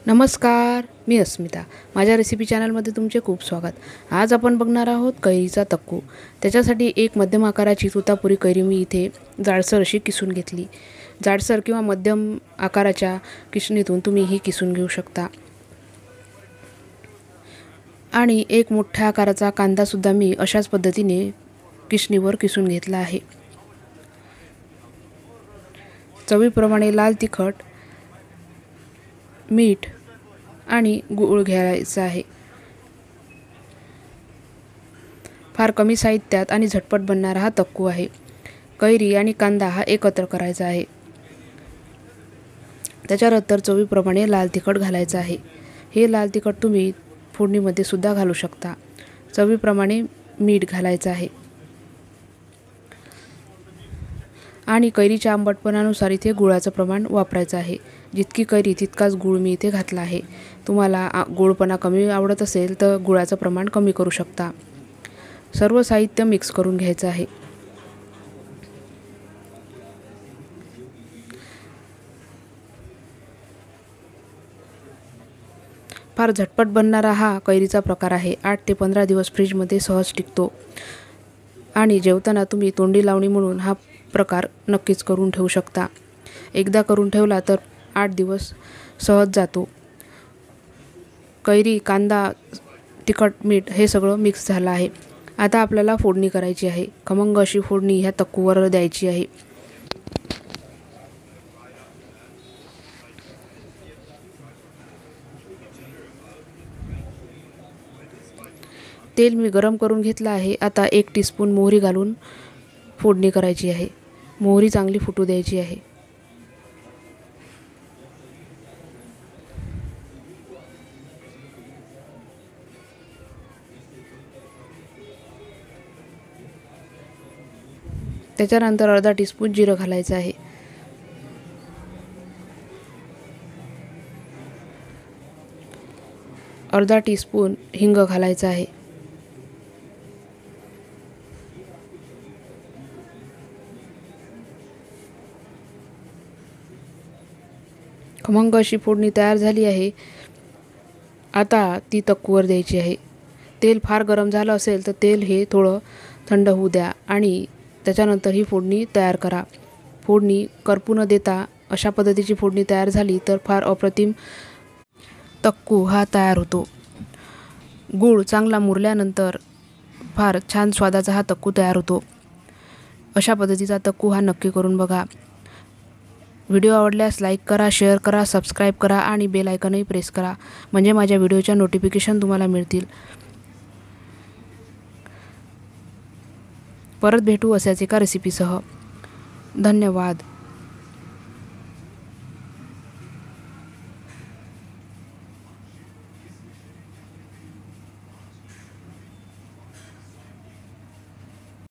नमस्कार, मी अस्मिता. माझ्या रेसिपी चॅनलमध्ये तुमचे खूप स्वागत. आज आपण बघणार आहोत कैरीचा तक्कू. त्याच्यासाठी एक मध्यम आकाराची तोतापुरी कैरी मी इथे जाडसर अशी किसून घेतली. जाडसर किंवा मध्यम आकाराच्या किसणीतून तुम्ही ही किसून घेऊ शकता. आणि एक मोठ्या आकाराचा कांदासुद्धा मी अशाच पद्धतीने किसणीवर किसून घेतला आहे. चवीप्रमाणे लाल तिखट, मीठ आणि गूळ घ्यायचा आहे. फार कमी साहित्यात आणि झटपट बनणारा हा तक्कू आहे. कैरी आणि कांदा हा एकत्र करायचा आहे. त्याच्यानंतर चवीप्रमाणे लाल तिखट घालायचं आहे. हे लाल तिखट तुम्ही फोडणीमध्ये सुद्धा घालू शकता. चवीप्रमाणे मीठ घालायचं आहे. आणि कैरीच्या आंबटपणानुसार इथे गुळाचं प्रमाण वापरायचं आहे. जितकी कैरी तितकाच गूळ मी इथे घातला आहे. तुम्हाला गोडपणा कमी आवडत असेल तर गुळाचं प्रमाण कमी करू शकता. सर्व साहित्य मिक्स करून घ्यायचं आहे. फार झटपट बनणारा हा कैरीचा प्रकार आहे. 8 ते 15 दिवस फ्रीजमध्ये सहज टिकतो. आणि जेवताना तुम्ही तोंडी लावणी म्हणून हा प्रकार नक्कीच करून ठेवू शकता. एकदा करून ठेवला तर 8 दिवस सहज जातो. कैरी, कांदा, तिखट, मीठ हे सगळं मिक्स झालं आहे. आता आपल्याला फोडणी करायची आहे. खमंग अशी फोडणी ह्या तक्कूवर द्यायची आहे. तेल मी गरम करून घेतलं आहे. आता 1 टीस्पून मोहरी घालून फोडणी करायची आहे. मोहरी चांगली फुटू द्यायची आहे. त्याच्यानंतर अर्धा टीस्पून जिरं घालायचं आहे. अर्धा टीस्पून हिंग घालायचा आहे. खमंग अशी फोडणी तयार झाली आहे. आता ती तक्कूवर द्यायची आहे. तेल फार गरम झालं असेल तर तेल हे थोडं थंड होऊ द्या आणि त्याच्यानंतर ही फोडणी तयार करा. फोडणी करपू न देता अशा पद्धतीची फोडणी तयार झाली तर फार अप्रतिम तक्कू हा तयार होतो. गूळ चांगला मुरल्यानंतर फार छान स्वादाचा हा तक्कू तयार होतो. अशा पद्धतीचा तक्कू हा नक्की करून बघा. व्हिडिओ आवडल्यास लाईक करा, शेअर करा, सबस्क्राईब करा आणि बेल आयकॉनही प्रेस करा. म्हणजे माझ्या व्हिडिओच्या नोटिफिकेशन तुम्हाला मिळतील. परत भेटू अशाच एका रेसिपीसह. धन्यवाद.